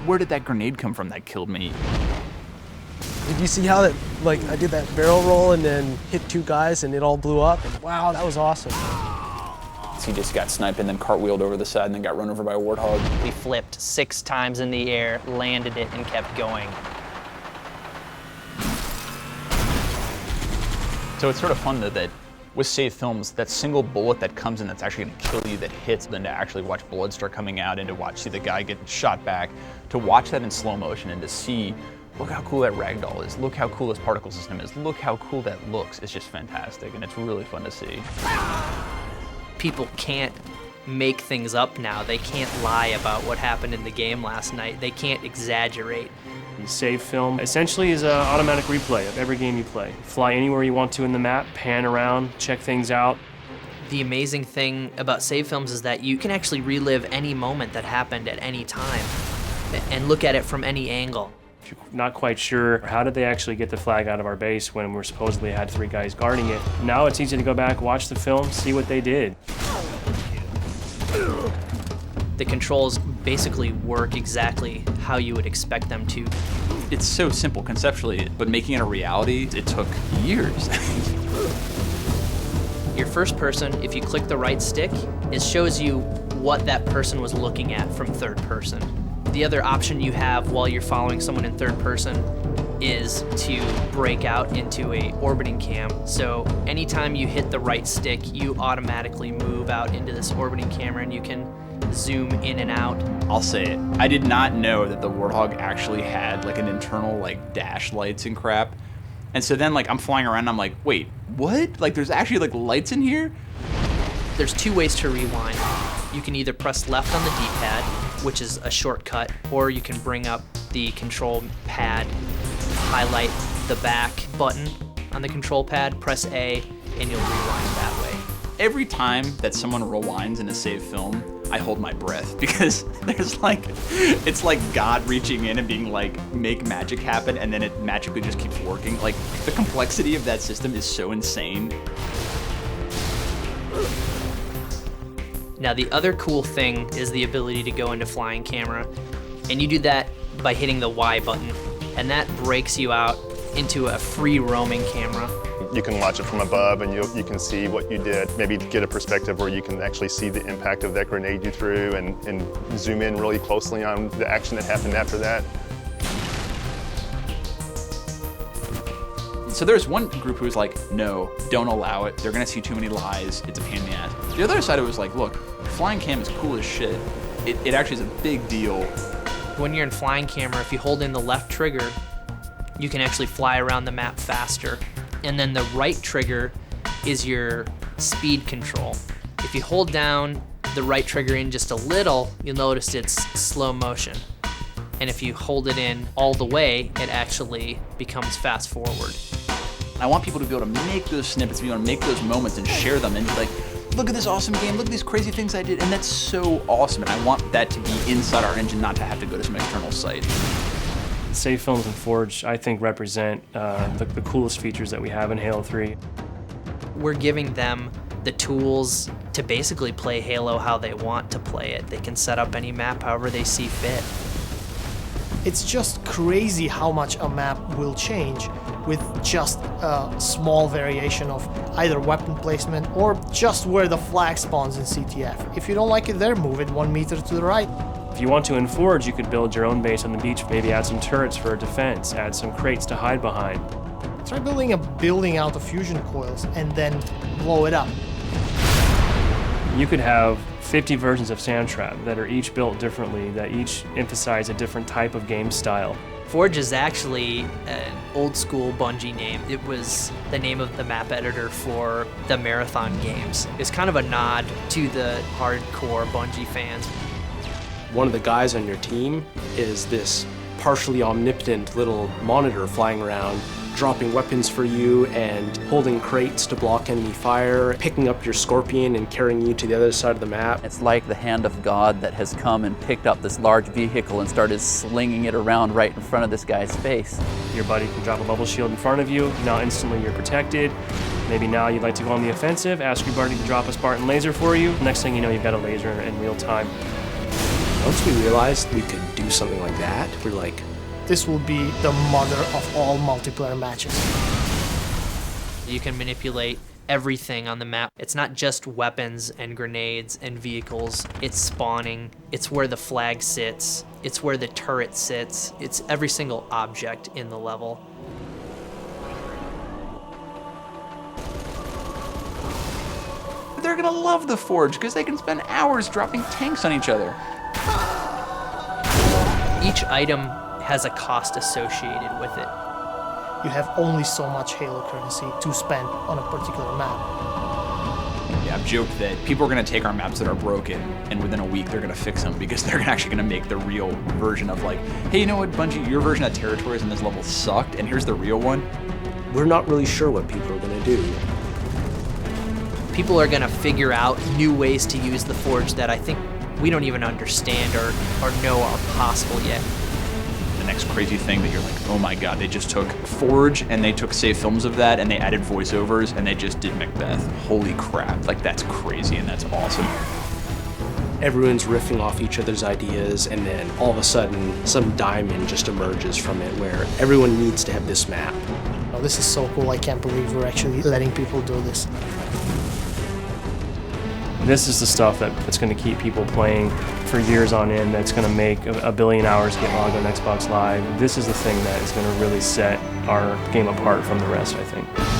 where did that grenade come from that killed me? Did you see how that, like, I did that barrel roll and then hit 2 guys and it all blew up? And wow, that was awesome. He just got sniped and then cartwheeled over the side and then got run over by a warthog. We flipped 6 times in the air, landed it, and kept going. So it's sort of fun that with saved films, that single bullet that comes in that's actually gonna kill you, that hits, then to actually watch blood start coming out and to see the guy get shot back, to watch that in slow motion and to see, look how cool that ragdoll is, look how cool this particle system is, look how cool that looks. It's just fantastic and it's really fun to see. People can't make things up now. They can't lie about what happened in the game last night. They can't exaggerate. Save film essentially is an automatic replay of every game you play. Fly anywhere you want to in the map, pan around, check things out. The amazing thing about save films is that you can actually relive any moment that happened at any time and look at it from any angle. If you're not quite sure how did they actually get the flag out of our base when we're supposedly had 3 guys guarding it, now it's easy to go back, watch the film, see what they did. The controls basically work exactly how you would expect them to. It's so simple conceptually, but making it a reality, it took years. Your first person, if you click the right stick, it shows you what that person was looking at from third person. The other option you have while you're following someone in third person is to break out into a orbiting cam. So anytime you hit the right stick, you automatically move out into this orbiting camera and you can zoom in and out. I'll say it, I did not know that the Warthog actually had like an internal like dash lights and crap. And so then like I'm flying around and I'm like, wait, what? Like there's actually like lights in here? There's 2 ways to rewind. You can either press left on the D-pad, which is a shortcut, or you can bring up the control pad, highlight the back button on the control pad, press A, and you'll rewind that way. Every time that someone rewinds in a saved film, I hold my breath because there's like, it's like God reaching in and being like, make magic happen, and then it magically just keeps working. Like, the complexity of that system is so insane. Now the other cool thing is the ability to go into flying camera, and you do that by hitting the Y button, and that breaks you out into a free roaming camera. You can watch it from above and you can see what you did, maybe get a perspective where you can actually see the impact of that grenade you threw and zoom in really closely on the action that happened after that. So there's one group who was like, no, don't allow it. They're gonna see too many lies. It's a pain in the ass. The other side was like, look, flying cam is cool as shit. It actually is a big deal. When you're in flying camera, if you hold in the left trigger, you can actually fly around the map faster. And then the right trigger is your speed control. If you hold down the right trigger in just a little, you'll notice it's slow motion. And if you hold it in all the way, it actually becomes fast forward. I want people to be able to make those snippets, be able to make those moments and share them and be like, look at this awesome game, look at these crazy things I did, and that's so awesome. And I want that to be inside our engine, not to have to go to some external site. Save films and Forge, I think, represent the coolest features that we have in Halo 3. We're giving them the tools to basically play Halo how they want to play it. They can set up any map however they see fit. It's just crazy how much a map will change with just a small variation of either weapon placement or just where the flag spawns in CTF. If you don't like it there, move it 1 meter to the right. If you want to in Forge, you could build your own base on the beach, maybe add some turrets for defense, add some crates to hide behind. Try building a building out of fusion coils and then blow it up. You could have 50 versions of Sandtrap that are each built differently, that each emphasize a different type of game style. Forge is actually an old school Bungie name. It was the name of the map editor for the Marathon games. It's kind of a nod to the hardcore Bungie fans. One of the guys on your team is this partially omnipotent little monitor flying around, dropping weapons for you and holding crates to block enemy fire, picking up your Scorpion and carrying you to the other side of the map. It's like the hand of God that has come and picked up this large vehicle and started slinging it around right in front of this guy's face. Your buddy can drop a bubble shield in front of you, now instantly you're protected. Maybe now you'd like to go on the offensive, ask your buddy to drop a Spartan laser for you. Next thing you know, you've got a laser in real time. Once we realized we could do do something like that, we're like, This will be the mother of all multiplayer matches. You can manipulate everything on the map. It's not just weapons and grenades and vehicles. It's spawning. It's where the flag sits. It's where the turret sits. It's every single object in the level. They're gonna love the Forge because they can spend hours dropping tanks on each other. Each item has a cost associated with it. You have only so much Halo currency to spend on a particular map. Yeah, I've joked that people are gonna take our maps that are broken and within a week they're gonna fix them because they're actually gonna make the real version of like, hey, you know what, Bungie, your version of territories in this level sucked and here's the real one. we're not really sure what people are going to do. People are gonna figure out new ways to use the Forge that I think we don't even understand or know are possible yet. The next crazy thing that you're like, oh my god, they just took Forge and they took save films of that and they added voiceovers and they just did Macbeth. Holy crap, like that's crazy and that's awesome. Everyone's riffing off each other's ideas, and then all of a sudden, some diamond just emerges from it where everyone needs to have this map. Oh, this is so cool, I can't believe we're actually letting people do this. This is the stuff that's going to keep people playing for years on end, that's going to make a billion hours get logged on Xbox Live. This is the thing that is going to really set our game apart from the rest, I think.